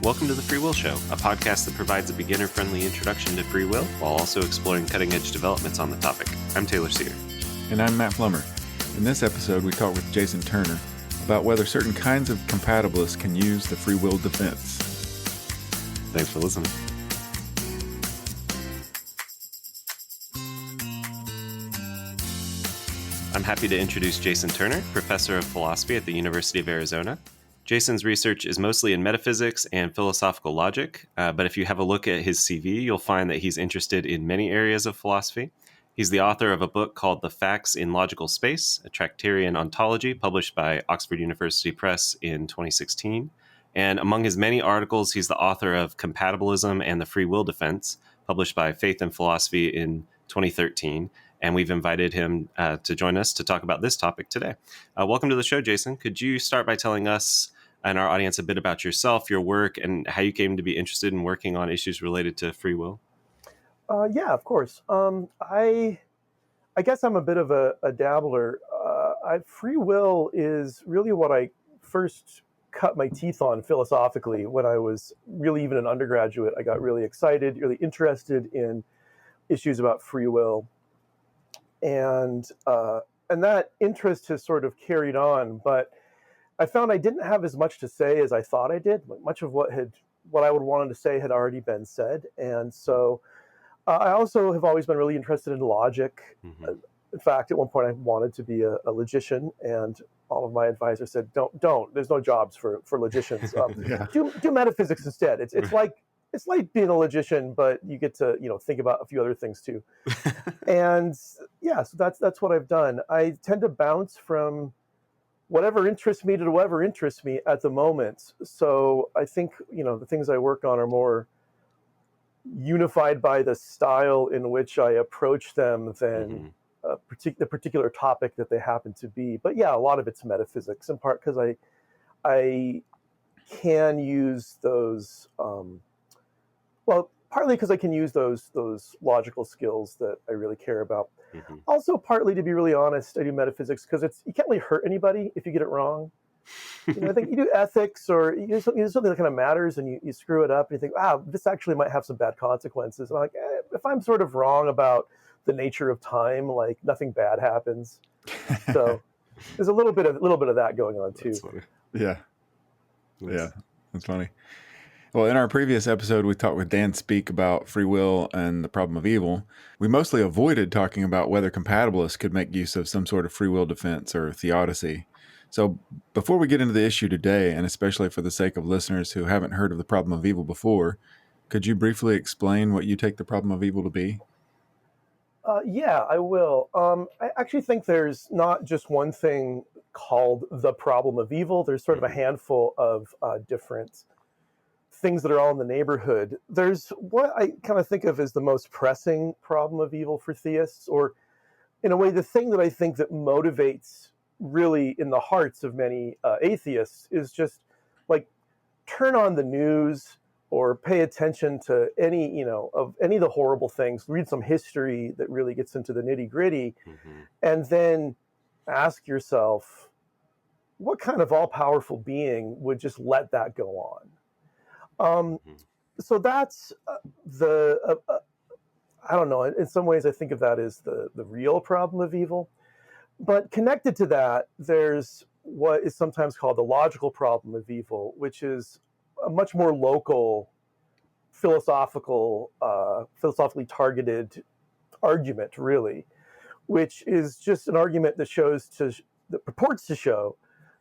Welcome to The Free Will Show, a podcast that provides a beginner-friendly introduction to free will while also exploring cutting-edge developments on the topic. I'm Taylor Sear. And I'm Matt Plummer. In this episode, we talk with Jason Turner about whether certain kinds of compatibilists can use the free will defense. Thanks for listening. I'm happy to introduce Jason Turner, professor of philosophy at the University of Arizona. Jason's research is mostly in metaphysics and philosophical logic, but if you have a look at his CV, you'll find that he's interested in many areas of philosophy. He's the author of a book called The Facts in Logical Space, a Tractarian Ontology, published by Oxford University Press in 2016. And among his many articles, he's the author of Compatibilism and the Free Will Defense, published by Faith and Philosophy in 2013. And we've invited him to join us to talk about this topic today. Welcome to the show, Jason. Could you start by telling us and our audience a bit about yourself, your work, and how you came to be interested in working on issues related to free will? Yeah, of course. I guess I'm a bit of a dabbler. Free will is really what I first cut my teeth on philosophically when I was really even an undergraduate. I got really excited, really interested in issues about free will. And that interest has sort of carried on, but I found I didn't have as much to say as I thought I did. Much of what I would wanted to say had already been said, and so I also have always been really interested in logic. Mm-hmm. In fact, at one point I wanted to be a logician, and all of my advisors said, "Don't. There's no jobs for logicians. Do metaphysics instead. It's like being a logician, but you get to think about a few other things too." And yeah, so that's what I've done. I tend to bounce from whatever interests me to whatever interests me at the moment. So I think the things I work on are more unified by the style in which I approach them than the particular topic that they happen to be. But yeah, a lot of it's metaphysics, in part because I can use those. Partly because I can use those logical skills that I really care about. Mm-hmm. Also, partly, to be really honest, I do metaphysics because you can't really hurt anybody if you get it wrong. I think you do ethics or you do something that kind of matters and you screw it up and you think, wow, this actually might have some bad consequences. And I'm like, if I'm sort of wrong about the nature of time, like nothing bad happens. So there's a little bit of that going on too. That's funny. Yeah, that's funny. Well, in our previous episode, we talked with Dan Speak about free will and the problem of evil. We mostly avoided talking about whether compatibilists could make use of some sort of free will defense or theodicy. So before we get into the issue today, and especially for the sake of listeners who haven't heard of the problem of evil before, could you briefly explain what you take the problem of evil to be? Yeah, I will. I actually think there's not just one thing called the problem of evil. There's sort of a handful of different things that are all in the neighborhood. There's what I kind of think of as the most pressing problem of evil for theists, or in a way, the thing that I think that motivates really in the hearts of many atheists is just like turn on the news or pay attention to any of the horrible things, read some history that really gets into the nitty gritty, and then ask yourself, what kind of all-powerful being would just let that go on? So that's I don't know, in some ways I think of that as the real problem of evil. But connected to that, there's what is sometimes called the logical problem of evil, which is a much more local, philosophically targeted argument, really, which is just an argument that purports to show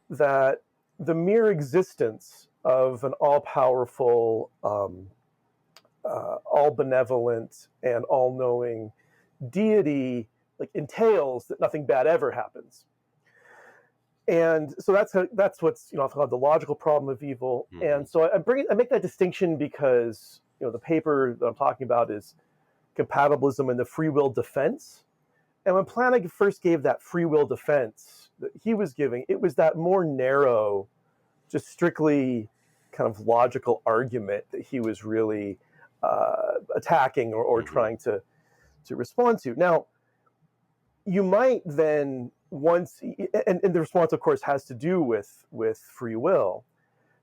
that the mere existence of an all-powerful, all-benevolent, and all-knowing deity entails that nothing bad ever happens. And so that's what's called the logical problem of evil. Mm-hmm. And so I make that distinction because the paper that I'm talking about is Compatibilism and the Free Will Defense. And when Planck first gave that free will defense that he was giving, it was that more narrow, just strictly kind of logical argument that he was really attacking or trying to respond to. Now, you might then and the response, of course, has to do with free will.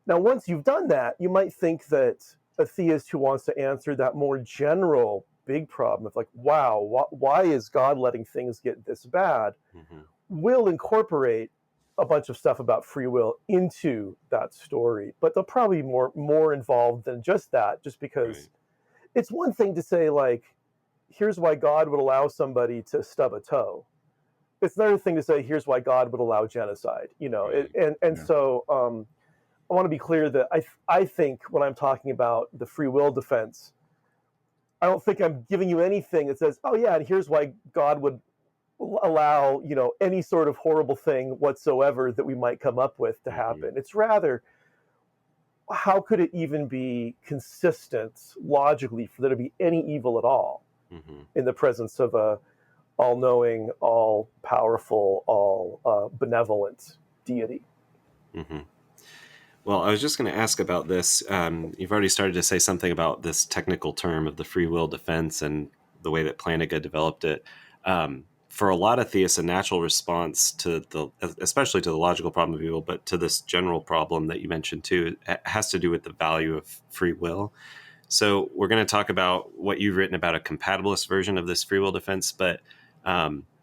Now, once you've done that, you might think that a theist who wants to answer that more general big problem of like, wow, why is God letting things get this bad, Mm-hmm. will incorporate a bunch of stuff about free will into that story. But they'll probably be more involved than just that, just because Right. it's one thing to say, like, here's why God would allow somebody to stub a toe. It's another thing to say, here's why God would allow genocide, Right. and so I want to be clear that I think when I'm talking about the free will defense, I don't think I'm giving you anything that says, oh yeah, and here's why God would allow any sort of horrible thing whatsoever that we might come up with to Mm-hmm. happen. It's rather, how could it even be consistent logically for there to be any evil at all Mm-hmm. in the presence of a all-knowing, all-powerful, all benevolent deity? Mm-hmm. Well, I was just going to ask about this. You've already started to say something about this technical term of the free will defense and the way that Plantinga developed it. For a lot of theists, a natural response to especially to the logical problem of evil, but to this general problem that you mentioned too, has to do with the value of free will. So we're going to talk about what you've written about a compatibilist version of this free will defense, but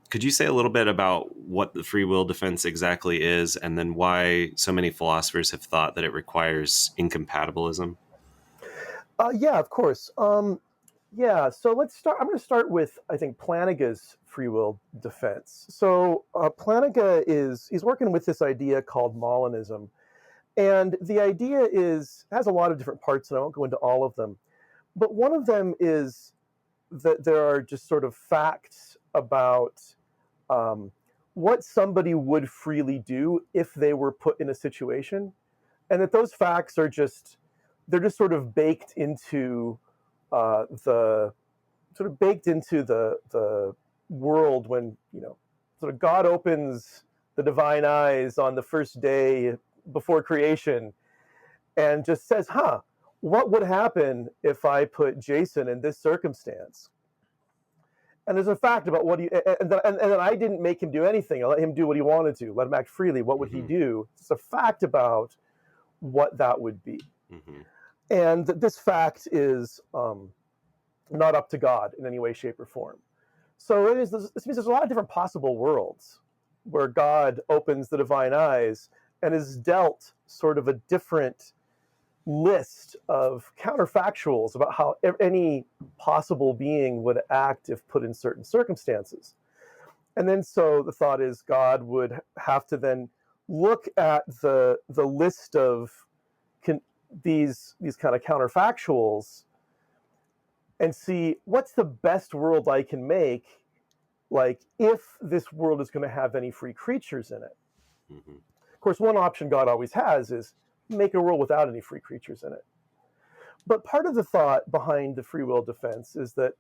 could you say a little bit about what the free will defense exactly is, and then why so many philosophers have thought that it requires incompatibilism? Yeah, of course. Yeah, so let's start. I'm going to start with, I think, Plantinga's free will defense. So Plantinga he's working with this idea called Molinism, and the idea has a lot of different parts, and I won't go into all of them. But one of them is that there are just sort of facts about um, what somebody would freely do if they were put in a situation, and that those facts are they're just sort of baked into the the world when sort of God opens the divine eyes on the first day before creation and just says, "Huh, what would happen if I put Jason in this circumstance?" And there's a fact about what he and then I didn't make him do anything. I let him do what he wanted to. Let him act freely. What would he Mm-hmm. do? It's a fact about what that would be. Mm-hmm. And this fact is not up to God in any way, shape, or form. So this means there's a lot of different possible worlds where God opens the divine eyes and is dealt sort of a different list of counterfactuals about how any possible being would act if put in certain circumstances. And then so the thought is God would have to then look at the list of con- these kind of counterfactuals and see what's the best world I can make, like if this world is going to have any free creatures in it. Mm-hmm. Of course, one option God always has is make a world without any free creatures in it. But part of the thought behind the free will defense is that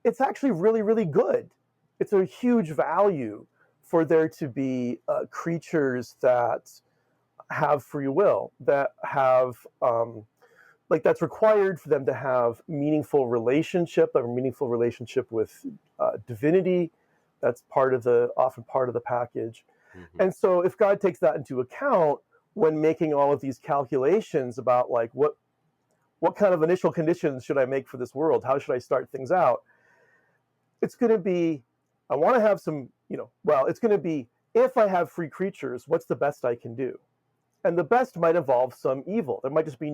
it's actually really, really good. It's a huge value for there to be creatures that have free will, that have that's required for them to have meaningful relationship, a meaningful relationship with divinity. That's often part of the package. Mm-hmm. And so if God takes that into account when making all of these calculations about like what kind of initial conditions should I make for this world? How should I start things out? It's going to be, I want to have some, it's going to be, if I have free creatures, what's the best I can do? And the best might involve some evil. There might just be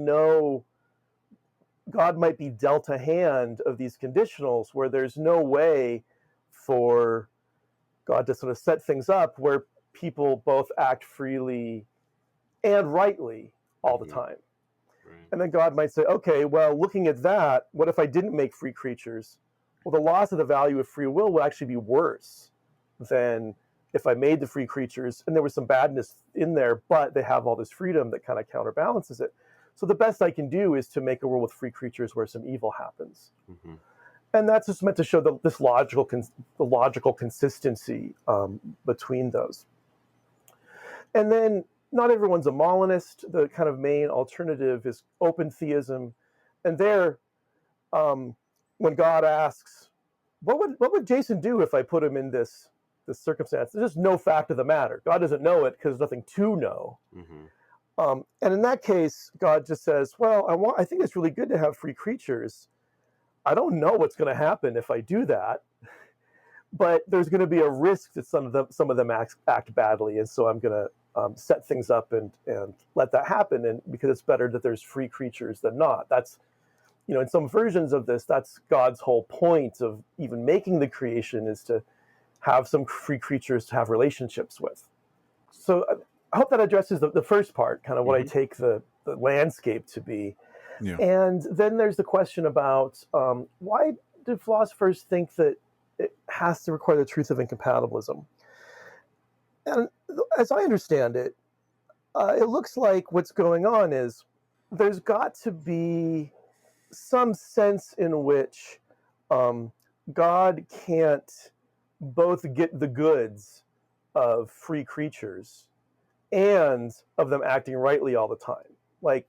God might be dealt a hand of these conditionals where there's no way for God to sort of set things up where people both act freely and rightly all the Mm-hmm. time. Right. And then God might say, okay, well, looking at that, what if I didn't make free creatures? Well, the loss of the value of free will actually be worse than if I made the free creatures and there was some badness in there, but they have all this freedom that kind of counterbalances it. So the best I can do is to make a world with free creatures where some evil happens. Mm-hmm. And that's just meant to show the logical consistency between those. And then not everyone's a Molinist. The kind of main alternative is open theism. And there, um, when God asks, what would Jason do if I put him in this circumstance? There's just no fact of the matter. God doesn't know it because there's nothing to know. Mm-hmm. And in that case, God just says, well, I think it's really good to have free creatures. I don't know what's going to happen if I do that, but there's going to be a risk that some of them act badly, and so I'm going to set things up and let that happen. And because it's better that there's free creatures than not. That's, in some versions of this, that's God's whole point of even making the creation, is to have some free creatures to have relationships with. So I hope that addresses the first part, kind of what I take the landscape to be. Yeah. And then there's the question about why do philosophers think that it has to require the truth of incompatibilism? And as I understand it, it looks like what's going on is there's got to be some sense in which God can't both get the goods of free creatures and of them acting rightly all the time. Like,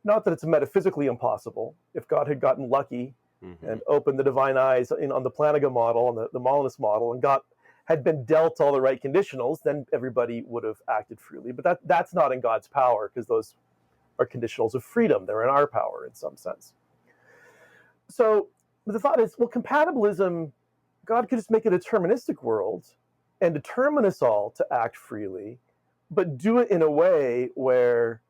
not that it's metaphysically impossible. If God had gotten lucky and opened the divine eyes on the Plantinga model, on the Molinist model, and had been dealt all the right conditionals, then everybody would have acted freely. But that's not in God's power, because those are conditionals of freedom. They're in our power in some sense. So the thought is, well, compatibilism, God could just make a deterministic world and determine us all to act freely, but do it in a way where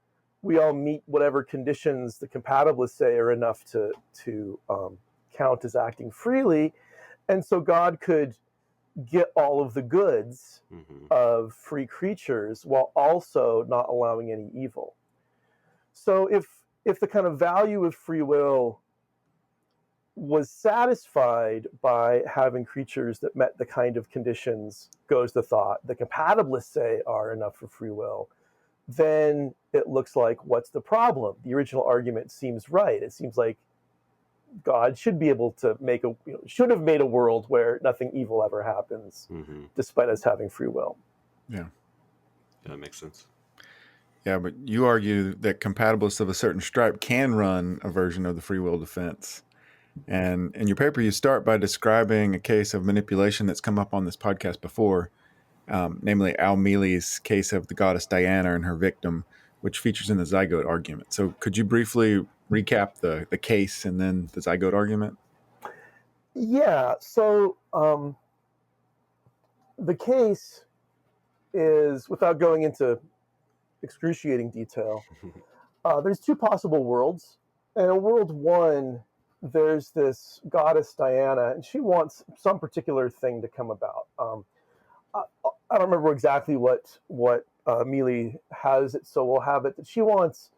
we all meet whatever conditions the compatibilists say are enough to count as acting freely. And so God could get all of the goods of free creatures while also not allowing any evil. So if the kind of value of free will was satisfied by having creatures that met the kind of conditions, goes the thought, the compatibilists say are enough for free will, then it looks like, what's the problem? The original argument seems right. It seems like God should be able to should have made a world where nothing evil ever happens, despite us having free will. Yeah. That makes sense. Yeah, but you argue that compatibilists of a certain stripe can run a version of the free will defense. And in your paper, you start by describing a case of manipulation that's come up on this podcast before, namely Al Mealy's case of the goddess Diana and her victim, which features in the zygote argument. So could you briefly recap the case and then the zygote argument? Yeah, so the case is, without going into excruciating detail, there's two possible worlds. And in world one, there's this goddess Diana, and she wants some particular thing to come about. I don't remember exactly what Mealy has it, so we'll have it that she wants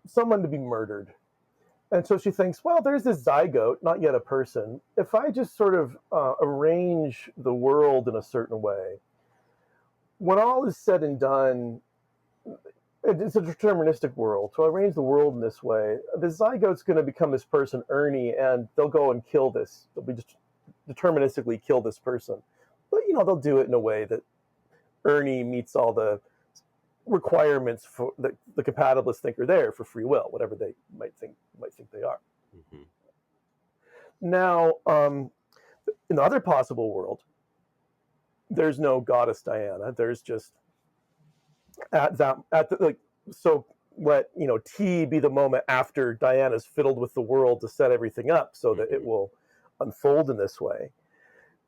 someone to be murdered. And so she thinks, well, there's this zygote, not yet a person. If I just sort of arrange the world in a certain way, when all is said and done, it's a deterministic world. So I arrange the world in this way. The zygote's going to become this person, Ernie, and they'll go and kill this. They'll be just deterministically kill this person. But, they'll do it in a way that Ernie meets all the requirements for that the compatibilists think are there for free will, whatever they might think they are. Now, in the other possible world, there's no goddess Diana. There's just so let T be the moment after Diana's fiddled with the world to set everything up so that it will unfold in this way.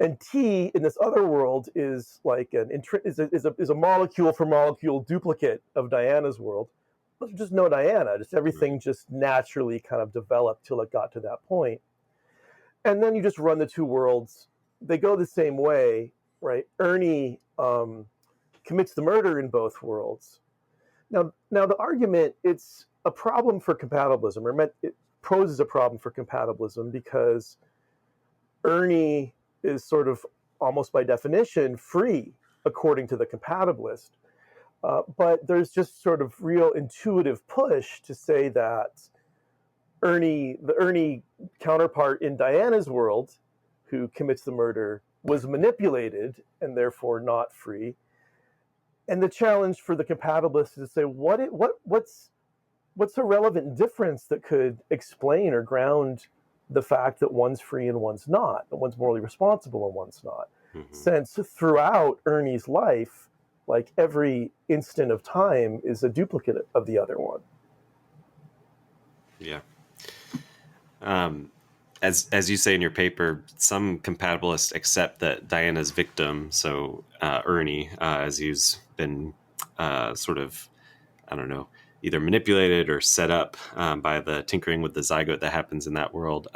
And T in this other world is like is a molecule for molecule duplicate of Diana's world. There's just no Diana. Just everything just naturally kind of developed till it got to that point. And then you just run the two worlds. They go the same way, right? Ernie commits the murder in both worlds. Now the argument, it's a problem for compatibilism, or it poses a problem for compatibilism, because Ernie is sort of almost by definition free according to the compatibilist. But there's just sort of real intuitive push to say that the Ernie counterpart in Diana's world, who commits the murder, was manipulated and therefore not free. And the challenge for the compatibilists is to say, what's a relevant difference that could explain or ground the fact that one's free and one's not, that one's morally responsible and one's not. Since throughout Ernie's life, like every instant of time is a duplicate of the other one. Yeah. As you say in your paper, some compatibilists accept that Diana's victim, so Ernie, as he's been sort of, I don't know, either manipulated or set up by the tinkering with the zygote that happens in that world.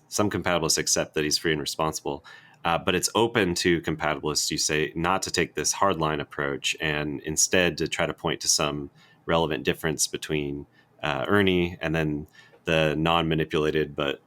Some compatibilists accept that he's free and responsible, but it's open to compatibilists, you say, not to take this hardline approach and instead to try to point to some relevant difference between Ernie and then the non-manipulated but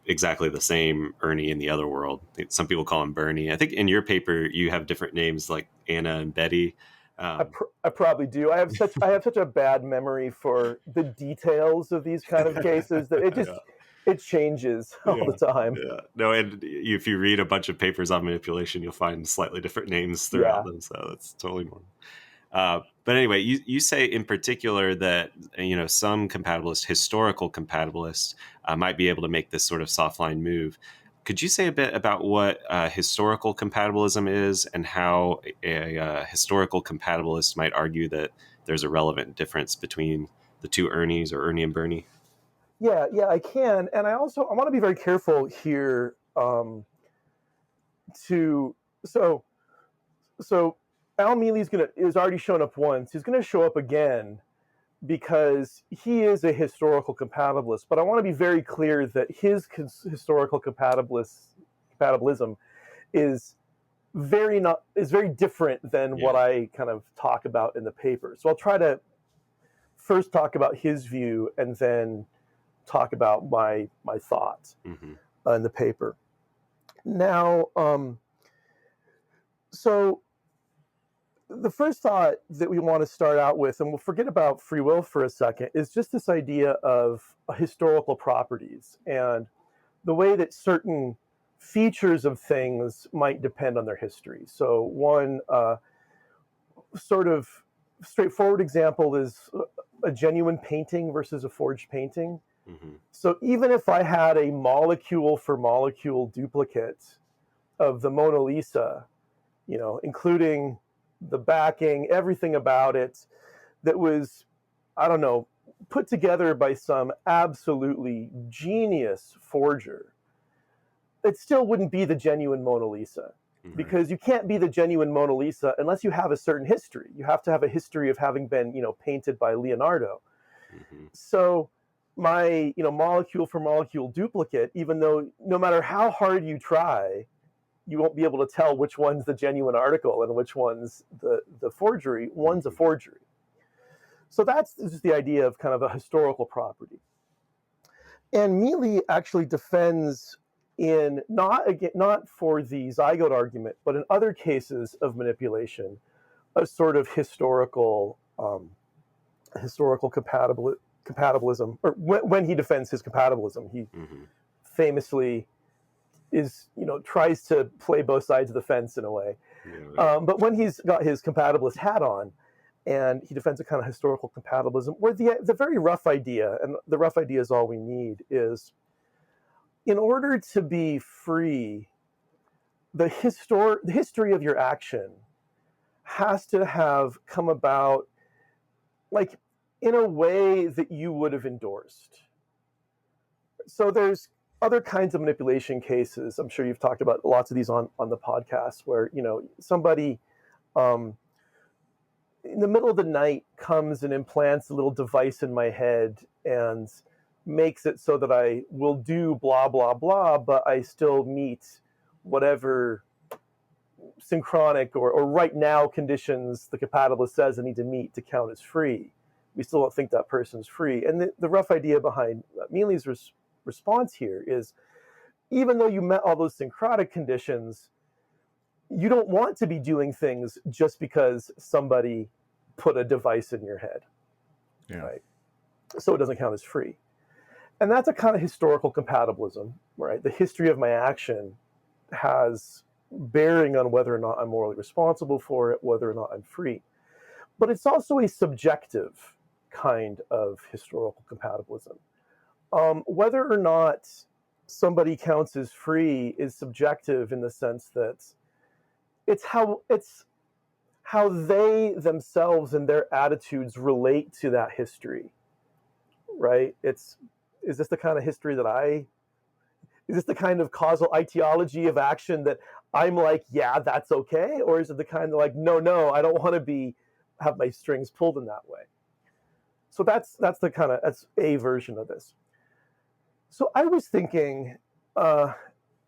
exactly the same Ernie in the other world. Some people call him Bernie. I think in your paper you have different names like Anna and Betty. I probably do. I have such a bad memory for the details of these kind of cases that it changes all the time. Yeah. No, and if you read a bunch of papers on manipulation, you'll find slightly different names throughout them. So that's totally normal. But anyway, you say in particular that some compatibilists, historical compatibilists, might be able to make this sort of soft line move. Could you say a bit about what historical compatibilism is and how a historical compatibilist might argue that there's a relevant difference between the two Ernies or Ernie and Bernie? Yeah, I can, and I want to be very careful here. To so Al Mealy's is already shown up once. He's going to show up again because he is a historical compatibilist. But I want to be very clear that his historical compatibilism is very different than what I kind of talk about in the paper. So I'll try to first talk about his view and then talk about my thoughts in the paper. Now, so the first thought that we want to start out with, and we'll forget about free will for a second, is just this idea of historical properties and the way that certain features of things might depend on their history. So one sort of straightforward example is a genuine painting versus a forged painting. So even if I had a molecule for molecule duplicate of the Mona Lisa, including the backing, everything about it, that was, I don't know, put together by some absolutely genius forger, it still wouldn't be the genuine Mona Lisa. Because you can't be the genuine Mona Lisa unless you have a certain history. You have to have a history of having been, painted by Leonardo. So my, molecule for molecule duplicate, even though no matter how hard you try, you won't be able to tell which one's the genuine article and which one's the forgery. One's a forgery. So that's just the idea of kind of a historical property. And Mealy actually defends in not for the zygote argument, but in other cases of manipulation, a sort of historical compatibilism, or when he defends his compatibilism, he famously tries to play both sides of the fence in a way. But when he's got his compatibilist hat on, and he defends a kind of historical compatibilism, where the very rough idea, and the rough idea is all we need, is in order to be free, the history of your action has to have come about like in a way that you would have endorsed. So there's other kinds of manipulation cases. I'm sure you've talked about lots of these on the podcast where, somebody in the middle of the night comes and implants a little device in my head and makes it so that I will do blah, blah, blah, but I still meet whatever synchronic or right now conditions the compatibilist says I need to meet to count as free. We still don't think that person's free. And the rough idea behind Mealy's response here is, even though you met all those syncrotic conditions, you don't want to be doing things just because somebody put a device in your head. Right? So it doesn't count as free. And that's a kind of historical compatibilism, right? The history of my action has bearing on whether or not I'm morally responsible for it, whether or not I'm free. But it's also a subjective kind of historical compatibilism. Whether or not somebody counts as free is subjective in the sense that it's how they themselves and their attitudes relate to that history, right? Is this the kind of history that is this the kind of causal etiology of action that I'm like, yeah, that's okay? Or is it the kind of like, no, I don't want to have my strings pulled in that way? So that's a version of this. So I was thinking, and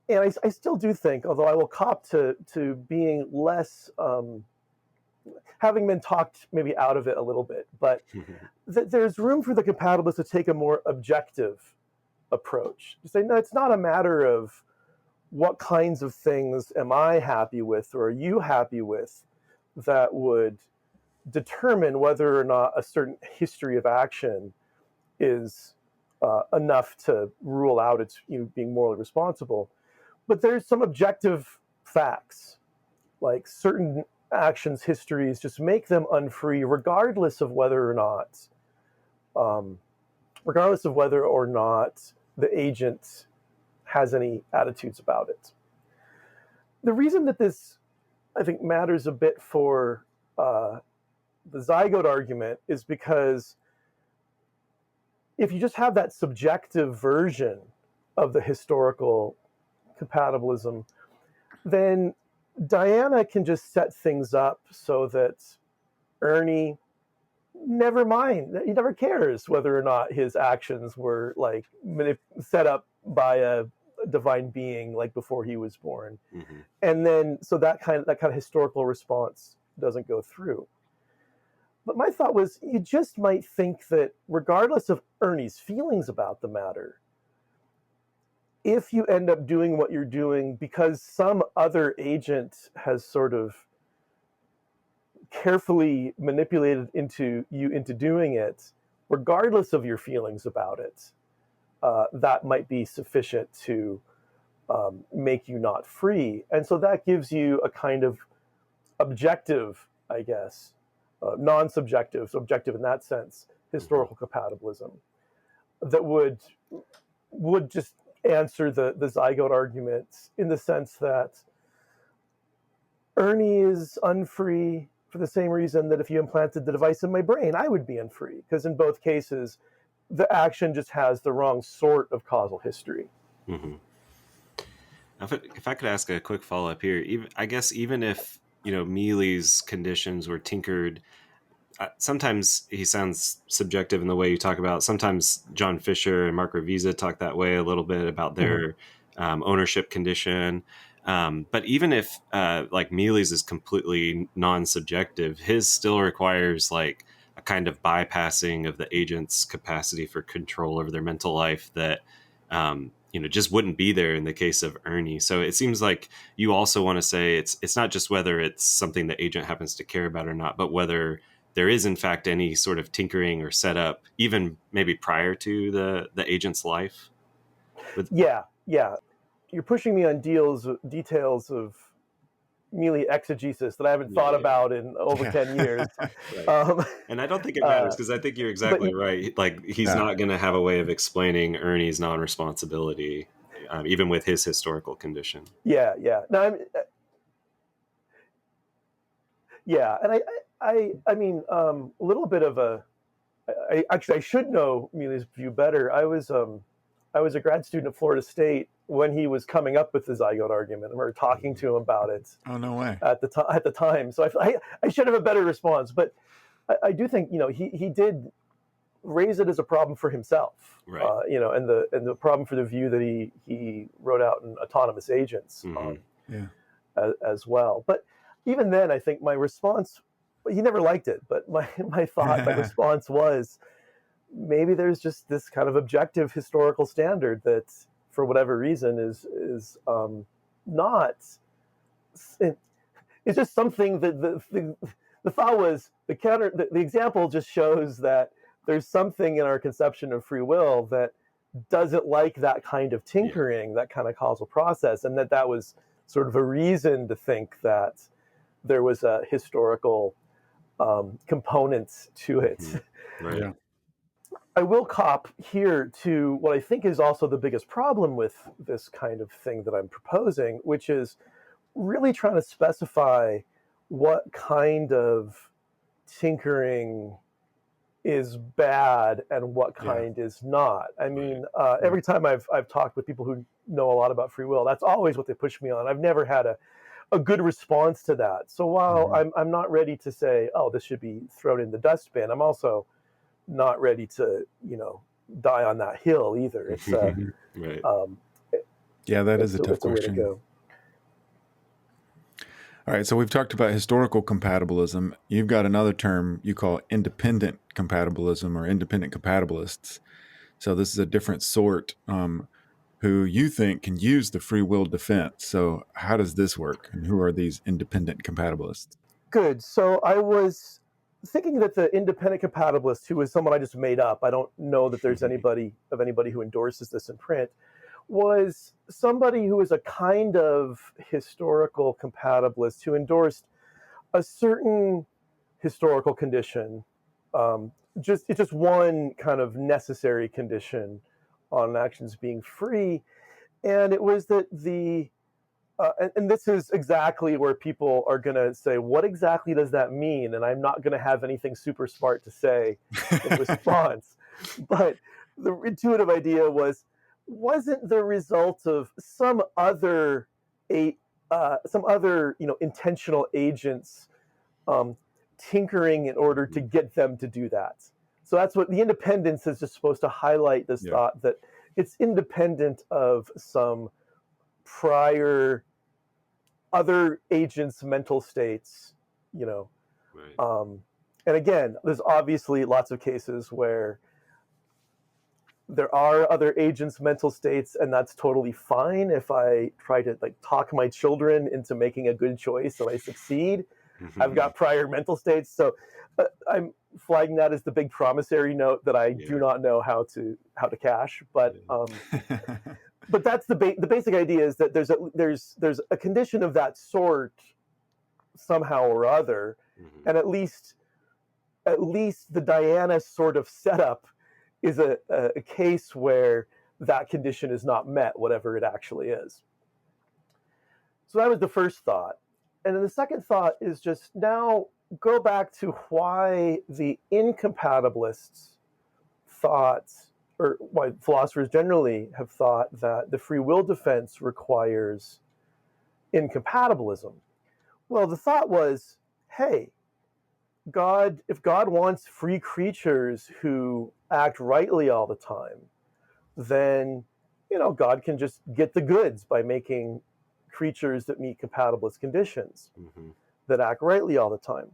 I still do think, although I will cop to being less, having been talked maybe out of it a little bit, but there's room for the compatibilists to take a more objective approach. To say, no, it's not a matter of what kinds of things am I happy with or are you happy with that would determine whether or not a certain history of action is enough to rule out its being morally responsible. But there's some objective facts, like certain actions, histories, just make them unfree, regardless of whether or not the agent has any attitudes about it. The reason that this, I think, matters a bit for the zygote argument is because if you just have that subjective version of the historical compatibilism, then Diana can just set things up so that Ernie he never cares whether or not his actions were like set up by a divine being like before he was born. Mm-hmm. And then so that kind of historical response doesn't go through. But my thought was, you just might think that regardless of Ernie's feelings about the matter, if you end up doing what you're doing because some other agent has sort of carefully manipulated you into doing it, regardless of your feelings about it, that might be sufficient to make you not free. And so that gives you a kind of objective, I guess, non-subjective, so objective in that sense, historical compatibilism that would just answer the zygote argument in the sense that Ernie is unfree for the same reason that if you implanted the device in my brain, I would be unfree, because in both cases, the action just has the wrong sort of causal history. Mm-hmm. If I could ask a quick follow-up here, I guess even if Mealy's conditions were tinkered, sometimes he sounds subjective in the way you talk about. Sometimes John Fisher and Mark Revisa talk that way a little bit about their ownership condition. But even if like Mealy's is completely non-subjective, his still requires like a kind of bypassing of the agent's capacity for control over their mental life that just wouldn't be there in the case of Ernie. So it seems like you also want to say it's not just whether it's something the agent happens to care about or not, but whether there is in fact any sort of tinkering or setup, even maybe prior to the agent's life. Yeah. You're pushing me on details of Mealy exegesis that I haven't thought about in over 10 years. Right. And I don't think it matters, because I think you're exactly right. Like, he's not going to have a way of explaining Ernie's non-responsibility, even with his historical condition. Yeah. No, and I mean, a little bit of I should know Mealy's view better. I was a grad student at Florida State when he was coming up with the zygote argument, and we were talking to him about it. Oh, no way! At the time, so I should have a better response, but I do think he did raise it as a problem for himself, right? And the problem for the view that he wrote out in Autonomous Agents, as well. But even then, I think my response, he never liked it, but my response was, maybe there's just this kind of objective historical standard that, for whatever reason, is not. It's just something that the thought was the example just shows that there's something in our conception of free will that doesn't like that kind of tinkering, that kind of causal process, and that was sort of a reason to think that there was a historical component to it. Mm-hmm. Right. Yeah. I will cop here to what I think is also the biggest problem with this kind of thing that I'm proposing, which is really trying to specify what kind of tinkering is bad and what kind is not. I mean, every time I've talked with people who know a lot about free will, that's always what they push me on. I've never had a good response to that. So while I'm not ready to say, oh, this should be thrown in the dustbin, I'm also not ready to, die on that hill either. It's Right. That is a tough it's a way to question. go. All right, so we've talked about historical compatibilism. You've got another term you call independent compatibilism or independent compatibilists. So this is a different sort who you think can use the free will defense. So how does this work, and who are these independent compatibilists? Good. So I was thinking that the independent compatibilist, who is someone I just made up, I don't know that there's anybody who endorses this in print, was somebody who was a kind of historical compatibilist who endorsed a certain historical condition. It's just one kind of necessary condition on actions being free, and it was that and this is exactly where people are going to say, what exactly does that mean? And I'm not going to have anything super smart to say in response. But the intuitive idea wasn't the result of some other intentional agents tinkering in order to get them to do that. So that's what the independence is just supposed to highlight, this thought that it's independent of some prior other agents' mental states, Right. And again, there's obviously lots of cases where there are other agents' mental states, and that's totally fine. If I try to talk my children into making a good choice and I succeed, I've got prior mental states. So I'm flagging that as the big promissory note that I do not know how to cash. But that's the basic idea, is that there's a condition of that sort somehow or other, and at least the Diana sort of setup is a case where that condition is not met, whatever it actually is. So that was the first thought. And then the second thought is just now go back to why the incompatibilists thought, or why philosophers generally have thought, that the free will defense requires incompatibilism. Well, the thought was, hey, if God wants free creatures who act rightly all the time, then God can just get the goods by making creatures that meet compatibilist conditions that act rightly all the time.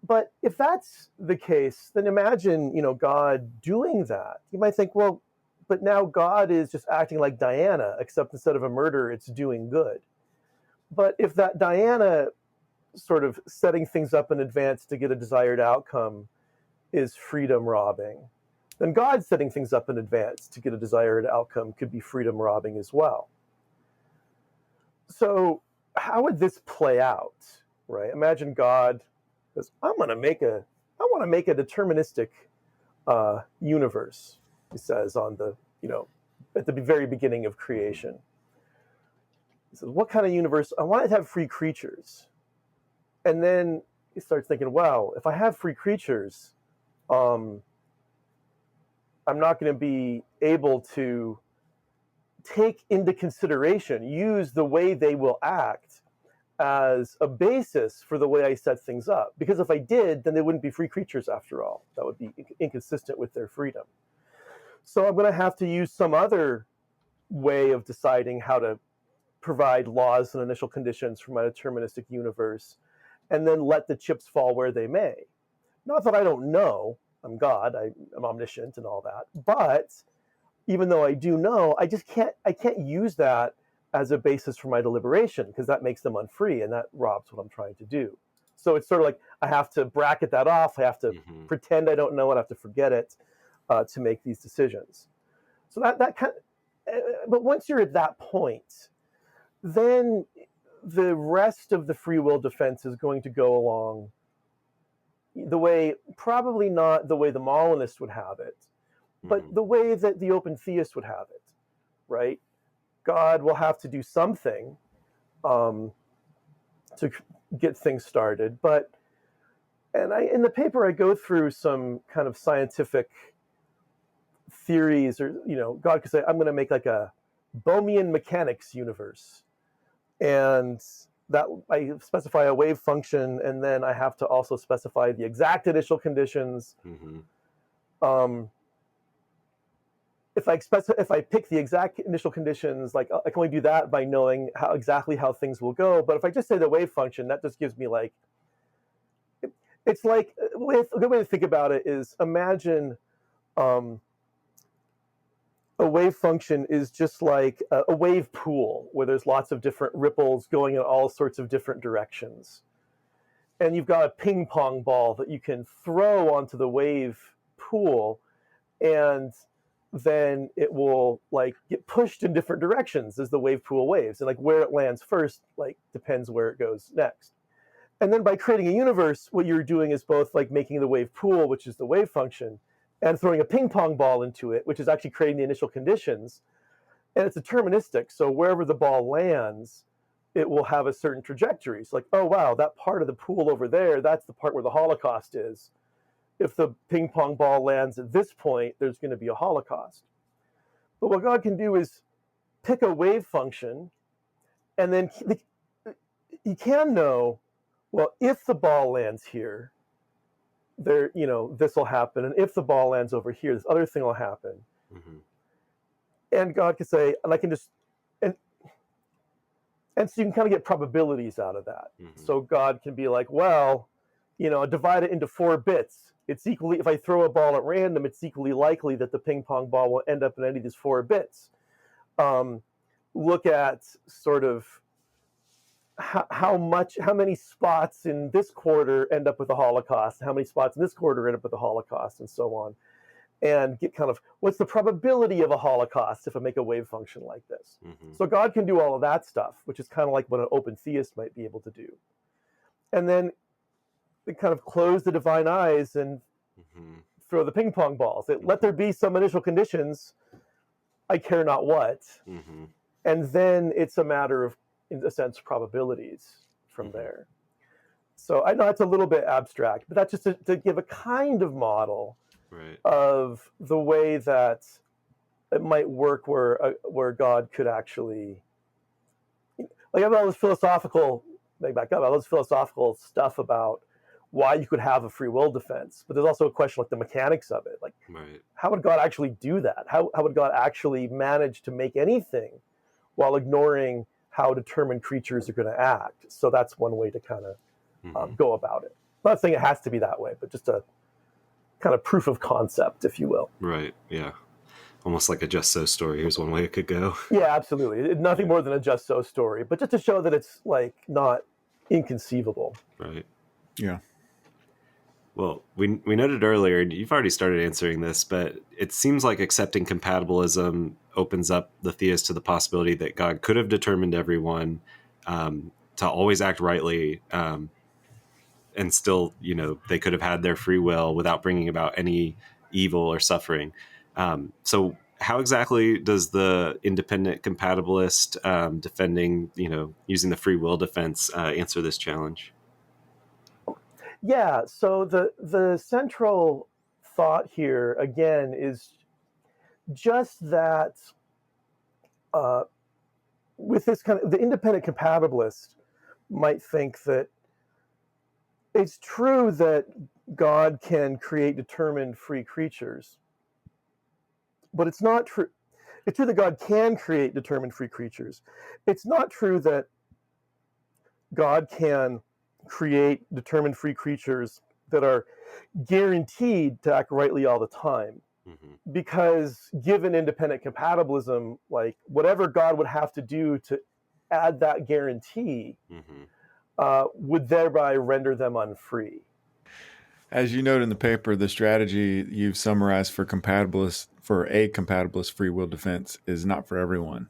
But if that's the case, then imagine God doing that. You might think, well, but now God is just acting like Diana, except instead of a murder, it's doing good. But if that Diana sort of setting things up in advance to get a desired outcome is freedom robbing, then God setting things up in advance to get a desired outcome could be freedom robbing as well. So how would this play out, right? Imagine God says, I want to make a deterministic universe, he says at the very beginning of creation. He says, what kind of universe? I want it to have free creatures. And then he starts thinking, wow, if I have free creatures, I'm not going to be able to take into consideration, use the way they will act as a basis for the way I set things up. Because if I did, then they wouldn't be free creatures after all. That would be inconsistent with their freedom. So I'm going to have to use some other way of deciding how to provide laws and initial conditions for my deterministic universe, and then let the chips fall where they may. Not that I don't know, I'm God, I'm omniscient and all that, but even though I do know, I can't use that as a basis for my deliberation, because that makes them unfree and that robs what I'm trying to do. So it's sort of like I have to bracket that off, I have to pretend I don't know it, I have to forget it to make these decisions. So that kind of, but once you're at that point, then the rest of the free will defense is going to go along probably not the way the Molinist would have it, but the way that the open theist would have it, right? God will have to do something to get things started. But in the paper I go through some kind of scientific theories, or God could say, I'm going to make like a Bohmian mechanics universe, and that I specify a wave function, and then I have to also specify the exact initial conditions. If I pick the exact initial conditions, like I can only do that by knowing exactly how things will go. But if I just say the wave function, that just gives me like, it's like a good way to think about it is imagine a wave function is just like a wave pool where there's lots of different ripples going in all sorts of different directions. And you've got a ping pong ball that you can throw onto the wave pool, and then it will like get pushed in different directions as the wave pool waves. And like where it lands first, like depends where it goes next. And then by creating a universe, what you're doing is both like making the wave pool, which is the wave function, and throwing a ping pong ball into it, which is actually creating the initial conditions. And it's deterministic. So wherever the ball lands, it will have a certain trajectory. So like, oh, wow, that part of the pool over there, that's the part where the Holocaust is. If the ping pong ball lands at this point, there's going to be a Holocaust. But what God can do is pick a wave function, and then he can know, well, if the ball lands here, there, this will happen. And if the ball lands over here, this other thing will happen. And God can say, and I can just, and so you can kind of get probabilities out of that. So God can be like, well, divide it into 4 bits. It's equally, if I throw a ball at random, it's equally likely that the ping pong ball will end up in any of these 4 bits. Look at sort of how many spots in this quarter end up with the Holocaust, how many spots in this quarter end up with the Holocaust, and so on. And get kind of, what's the probability of a Holocaust if I make a wave function like this? So God can do all of that stuff, which is kind of like what an open theist might be able to do. And then they kind of close the divine eyes and throw the ping pong balls. Let there be some initial conditions, I care not what. And then it's a matter of, in a sense, probabilities from there. So I know it's a little bit abstract, but that's just to give a kind of model of the way that it might work where God could actually, like, I have all this philosophical, all this philosophical stuff about why you could have a free will defense, but there's also a question like the mechanics of it. Like, how would God actually do that? How would God actually manage to make anything while ignoring how determined creatures are going to act? So that's one way to kind of go about it. I'm not saying it has to be that way, but just a kind of proof of concept, if you will. Right. Yeah. Almost like a just so story. Here's one way it could go. Yeah, absolutely. Nothing more than a just so story, but just to show that it's like not inconceivable. Right. Yeah. Well, we noted earlier, and you've already started answering this, but it seems like accepting compatibilism opens up the theist to the possibility that God could have determined everyone to always act rightly, and still, they could have had their free will without bringing about any evil or suffering. So how exactly does the independent compatibilist defending, using the free will defense answer this challenge? Yeah, so the central thought here, again, is just that with this kind of, the independent compatibilist might think that it's true that God can create determined free creatures, but it's not true. It's true that God can create determined free creatures. It's not true that God can create determined free creatures that are guaranteed to act rightly all the time. Because given independent compatibilism, like whatever God would have to do to add that guarantee would thereby render them unfree. As you note in the paper, the strategy you've summarized for a compatibilist free will defense is not for everyone.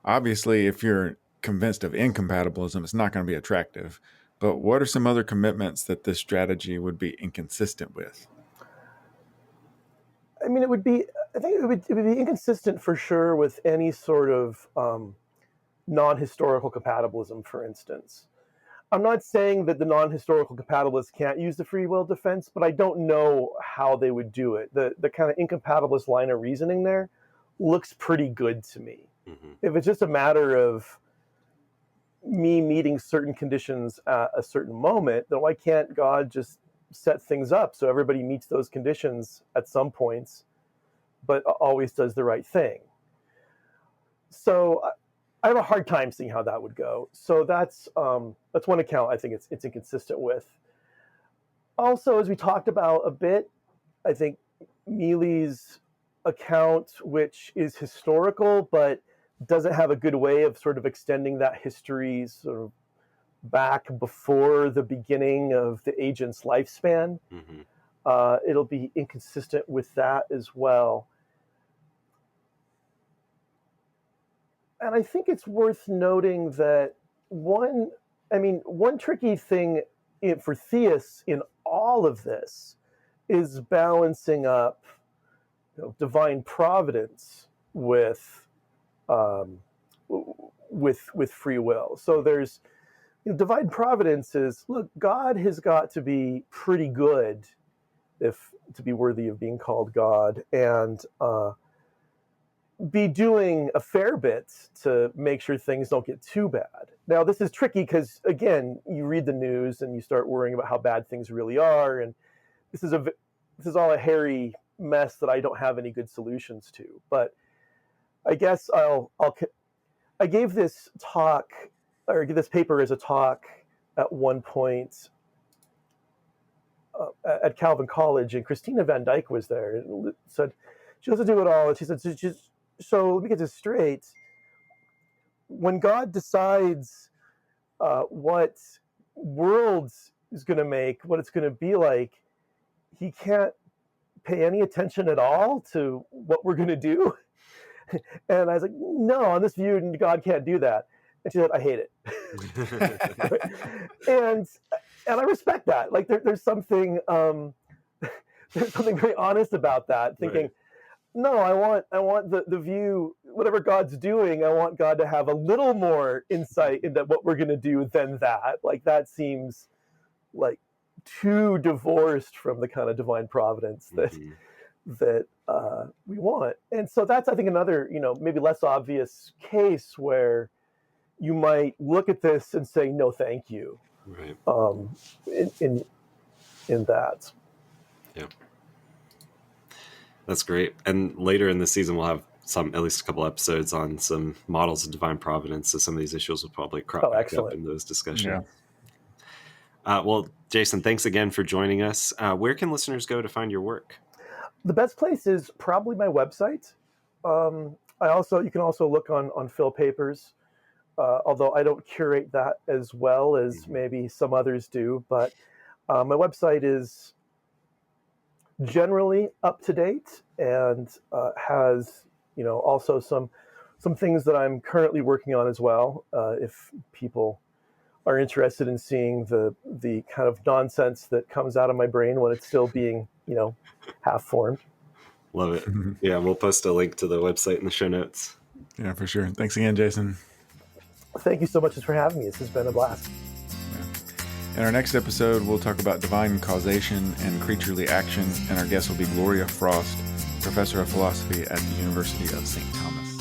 Obviously, if you're convinced of incompatibilism, it's not going to be attractive. But what are some other commitments that this strategy would be inconsistent with? I mean, I think it would be inconsistent for sure with any sort of non-historical compatibilism, for instance. I'm not saying that the non-historical compatibilists can't use the free will defense, but I don't know how they would do it. The kind of incompatibilist line of reasoning there looks pretty good to me. Mm-hmm. If it's just a matter of me meeting certain conditions at a certain moment, then why can't God just set things up so everybody meets those conditions at some points, but always does the right thing? So I have a hard time seeing how that would go. So that's one account I think it's inconsistent with. Also, as we talked about a bit, I think Mealy's account, which is historical but doesn't have a good way of sort of extending that history sort of back before the beginning of the agent's lifespan, it'll be inconsistent with that as well. And I think it's worth noting that one tricky thing for theists in all of this is balancing up, divine providence with free will. So there's divine providence is, look, God has got to be pretty good if to be worthy of being called God, and be doing a fair bit to make sure things don't get too bad. Now, this is tricky because, again, you read the news and you start worrying about how bad things really are, and this is all a hairy mess that I don't have any good solutions to. But I guess I gave this talk, or this paper as a talk at one point at Calvin College, and Christina Van Dyke was there and said she doesn't do it all, and she said, so let me get this straight. When God decides what world is going to make, what it's going to be like, he can't pay any attention at all to what we're going to do. And I was like, no, on this view, God can't do that. And she said, I hate it. and I respect that. Like there's something very honest about that, thinking, right. No, I want the view, whatever God's doing, I want God to have a little more insight into what we're going to do than that. Like that seems like too divorced from the kind of divine providence that we want. And so that's, I think, another, maybe less obvious case where you might look at this and say, no, thank you. Right. In that. Yeah. That's great. And later in the season, we'll have at least a couple episodes on some models of divine providence. So some of these issues will probably crop back up in those discussions. Yeah. Well, Jason, thanks again for joining us. Where can listeners go to find your work? The best place is probably my website. You can also look on Phil Papers, although I don't curate that as well as maybe some others do. But my website is generally up to date and has also some things that I'm currently working on as well. If people are interested in seeing the kind of nonsense that comes out of my brain when it's still being half formed. Love it. Yeah, we'll post a link to the website in the show notes. Yeah, for sure. Thanks again, Jason. Thank you so much for having me. This has been a blast. In our next episode, we'll talk about divine causation and creaturely action, and our guest will be Gloria Frost, professor of philosophy at the University of St. Thomas.